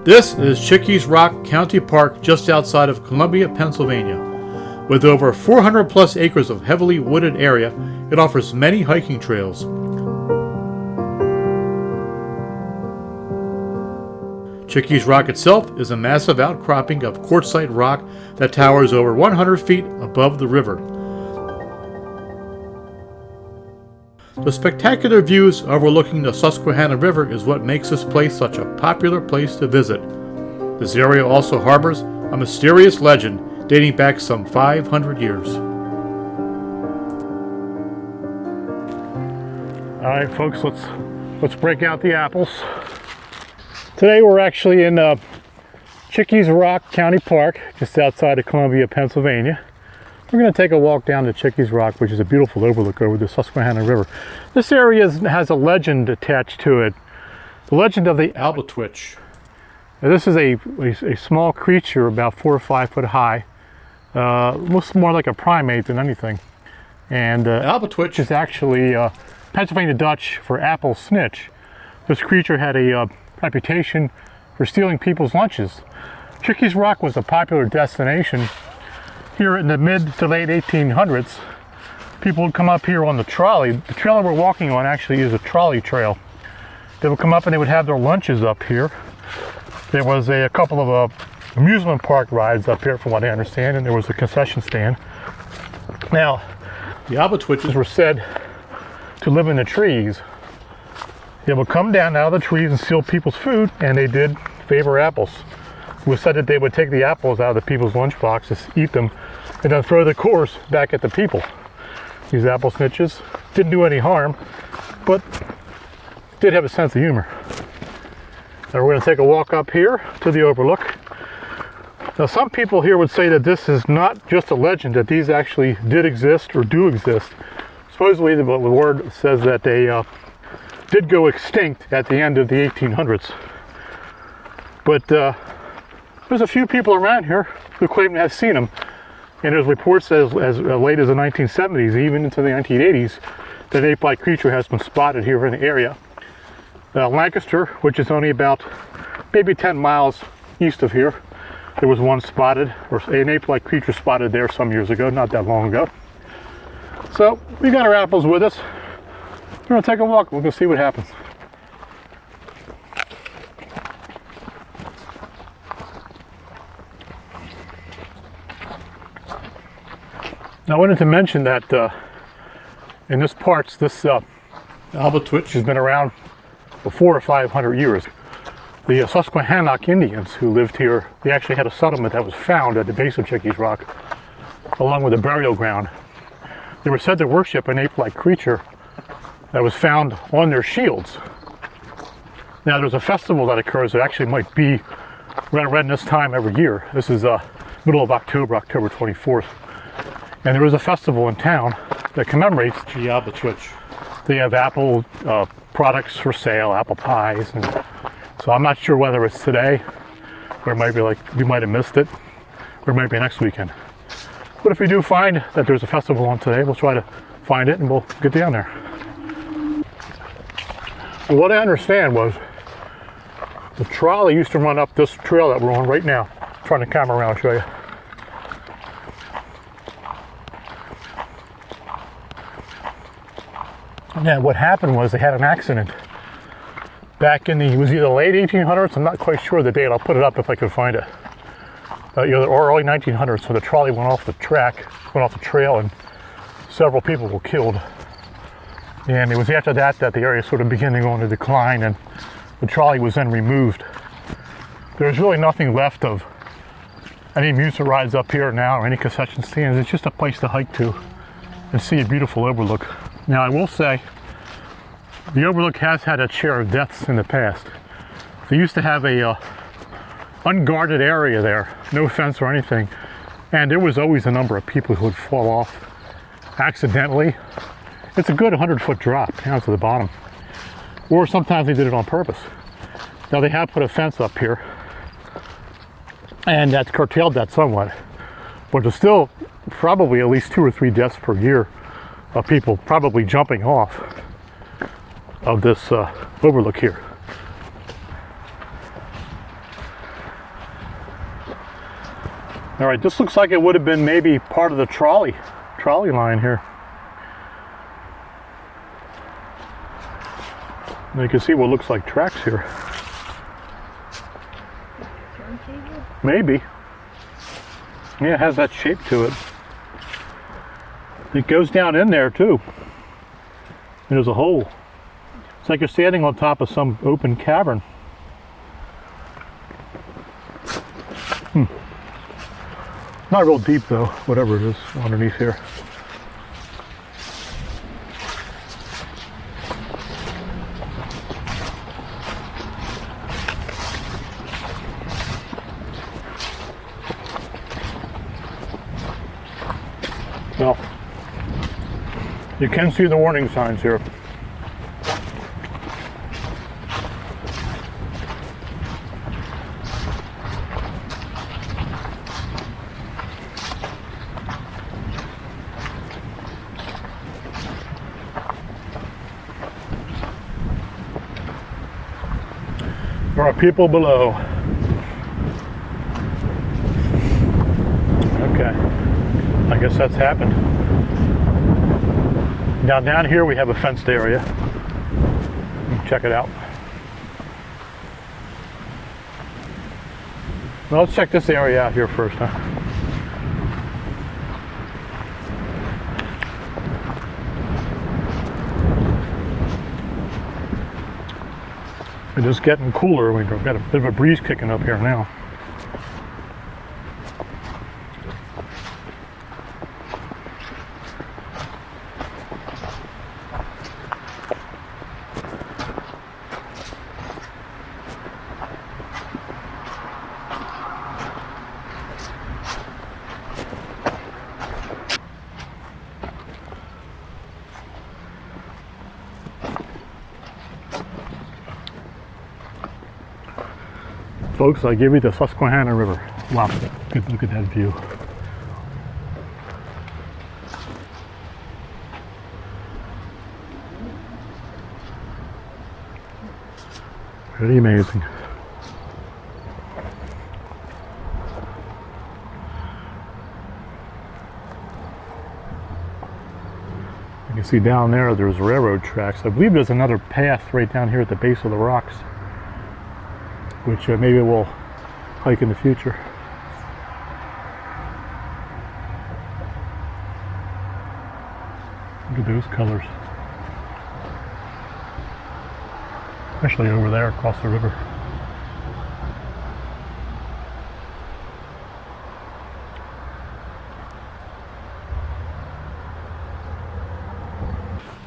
This is Chickies Rock County Park just outside of Columbia, Pennsylvania. With over 400 plus acres of heavily wooded area, it offers many hiking trails. Chickies Rock itself is a massive outcropping of quartzite rock that towers over 100 feet above the river. The spectacular views overlooking the Susquehanna River is what makes this place such a popular place to visit. This area also harbors a mysterious legend dating back some 500 years. All right, folks, let's break out the apples. Today we're actually in Chickies Rock County Park, just outside of Columbia, Pennsylvania. We're going to take a walk down to Chickies Rock, which is a beautiful overlook over the Susquehanna River. This area has a legend attached to it, the legend of the Albatwitch. Now, this is a small creature about 4 or 5 foot high. Looks more like a primate than anything. And Albatwitch is actually Pennsylvania Dutch for apple snitch. This creature had a reputation for stealing people's lunches. Chickies Rock was a popular destination. Here in the mid to late 1800s, people would come up here on the trolley. The trail that we're walking on actually is a trolley trail. They would come up and they would have their lunches up here. There was a couple of amusement park rides up here, from what I understand, and there was a concession stand. Now, the Albatwitches were said to live in the trees. They would come down out of the trees and steal people's food, and they did favor apples. It was said that they would take the apples out of the people's lunch boxes, eat them, and then throw the cores back at the people. These apple snitches didn't do any harm, but did have a sense of humor. Now we're going to take a walk up here to the overlook. Now some people here would say that this is not just a legend, that these actually did exist or do exist. Supposedly the word says that they did go extinct at the end of the 1800s. But there's a few people around here who claim to have seen them. And there's reports as late as the 1970s, even into the 1980s, that an ape-like creature has been spotted here in the area. Lancaster, which is only about maybe 10 miles east of here, there was one spotted, or an ape-like creature spotted there some years ago, not that long ago. So we got our apples with us. We're gonna take a walk. We're gonna see what happens. Now, I wanted to mention that in this parts, this Albatwitch has been around for 400 or 500 years. The Susquehanna Indians who lived here, they actually had a settlement that was found at the base of Chickies Rock, along with a burial ground. They were said to worship an ape-like creature that was found on their shields. Now, there's a festival that occurs that actually might be right around this time every year. This is middle of October, October 24th. And there is a festival in town that commemorates the Albatwitch. They have apple products for sale, apple pies, and so I'm not sure whether it's today, or it might be like we might have missed it, or it might be next weekend. But if we do find that there's a festival on today, we'll try to find it and we'll get down there. And what I understand was the trolley used to run up this trail that we're on right now. I'm trying to camera around and show you. Yeah, what happened was they had an accident back in it was either late 1800s, I'm not quite sure the date, I'll put it up if I can find it. Or early 1900s, so the trolley went off the trail, and several people were killed. And it was after that that the area sort of began to go into decline, and the trolley was then removed. There's really nothing left of any amusement rides up here now, or any concession stands. It's just a place to hike to and see a beautiful overlook. Now, I will say, the overlook has had a share of deaths in the past. They used to have a unguarded area there, no fence or anything, and there was always a number of people who would fall off accidentally. It's a good 100-foot drop down to the bottom, or sometimes they did it on purpose. Now, they have put a fence up here, and that's curtailed that somewhat, but there's still probably at least 2 or 3 deaths per year of people probably jumping off of this overlook here. All right, this looks like it would have been maybe part of the trolley line here. And you can see what looks like tracks here. Maybe. Yeah, it has that shape to it. It goes down in there too. There's a hole. It's like you're standing on top of some open cavern. Not real deep though, whatever it is underneath here. Well, you can see the warning signs here. There are people below. Okay, I guess that's happened. Now down here we have a fenced area. Check it out. Well, let's check this area out here first, huh? It's just getting cooler. We've got a bit of a breeze kicking up here now. Folks, I give you the Susquehanna River. Wow, good look at that view. Pretty amazing. You can see down there's railroad tracks. I believe there's another path right down here at the base of the rocks, which maybe we'll hike in the future. Look at those colors. Especially over there across the river.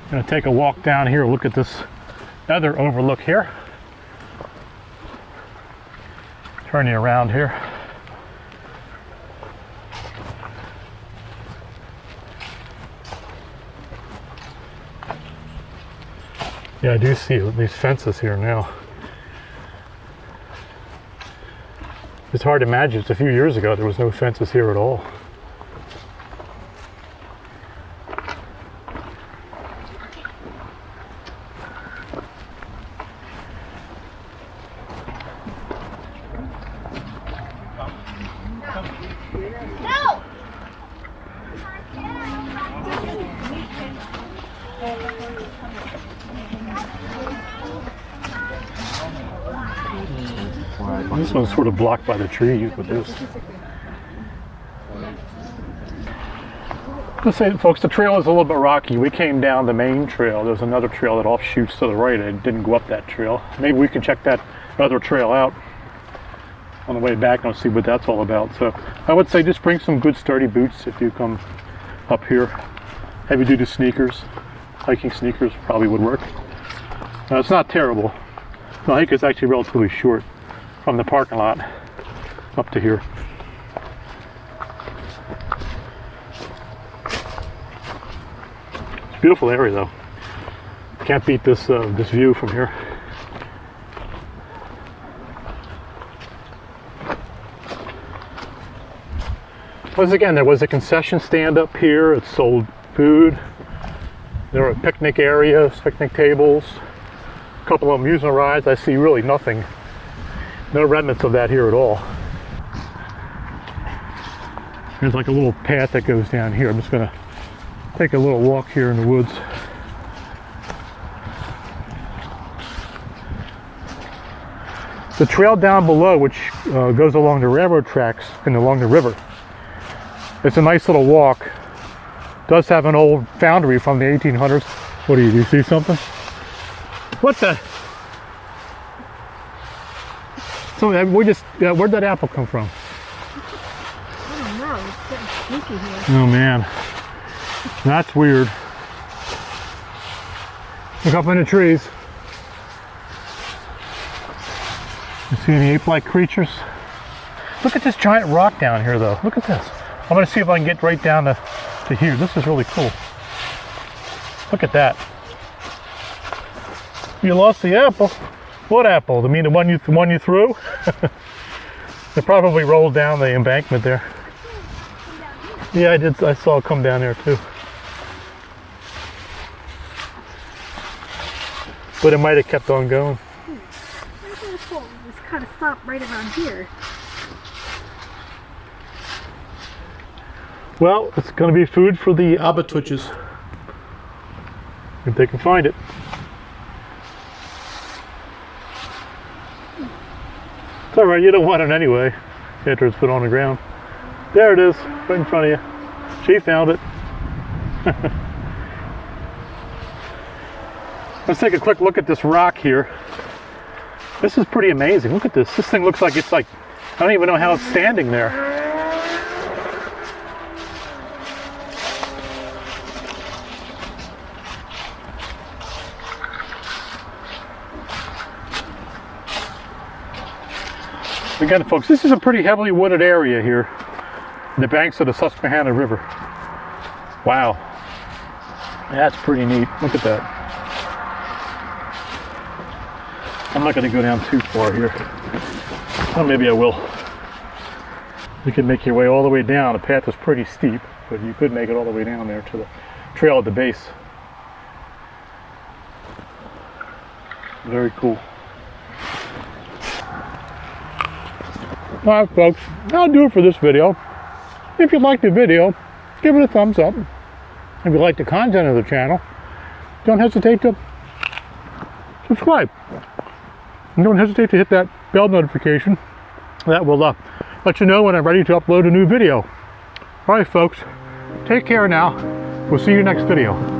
I'm going to take a walk down here, look at this other overlook here. Turn you around here. Yeah, I do see these fences here now. It's hard to imagine. Just a few years ago there was no fences here at all. This one's sort of blocked by the trees with this. Let's say, folks, the trail is a little bit rocky. We came down the main trail. There's another trail that offshoots to the right. I didn't go up that trail. Maybe we can check that other trail out on the way back and see what that's all about. So I would say just bring some good sturdy boots if you come up here. Heavy duty sneakers, hiking sneakers probably would work. It's not terrible. The hike is actually relatively short from the parking lot up to here. It's a beautiful area though. Can't beat this this view from here. Once again, there was a concession stand up here. It sold food. There were picnic areas, picnic tables, a couple of amusement rides. I see really nothing. No remnants of that here at all. There's like a little path that goes down here. I'm just gonna take a little walk here in the woods. The trail down below, which goes along the railroad tracks and along the river, it's a nice little walk. Does have an old foundry from the 1800s. What do you see something? What the? So we just, where'd that apple come from? I don't know, it's getting sneaky here. Oh man, that's weird. Look up in the trees. You see any ape-like creatures? Look at this giant rock down here though. Look at this. I'm gonna see if I can get right down to here. This is really cool. Look at that. You lost the apple. What apple? I mean the one you threw? It probably rolled down the embankment there. Yeah, I did. I saw it come down there too. But it might have kept on going. It's kind of stopped right around here. Well, it's going to be food for the Albatwitches, if they can find it. It's alright, you don't want it anyway, after it's put on the ground. There it is, right in front of you. She found it. Let's take a quick look at this rock here. This is pretty amazing. Look at this. This thing looks like it's like, I don't even know how it's standing there. Again, folks, this is a pretty heavily wooded area here, the banks of the Susquehanna River. Wow, that's pretty neat. Look at that. I'm not going to go down too far here. Well, maybe I will. You can make your way all the way down. The path is pretty steep, but you could make it all the way down there to the trail at the base. Very cool. Alright folks, that'll do it for this video. If you liked the video, give it a thumbs up. If you like the content of the channel, don't hesitate to subscribe. And don't hesitate to hit that bell notification. That will let you know when I'm ready to upload a new video. Alright folks, take care now. We'll see you next video.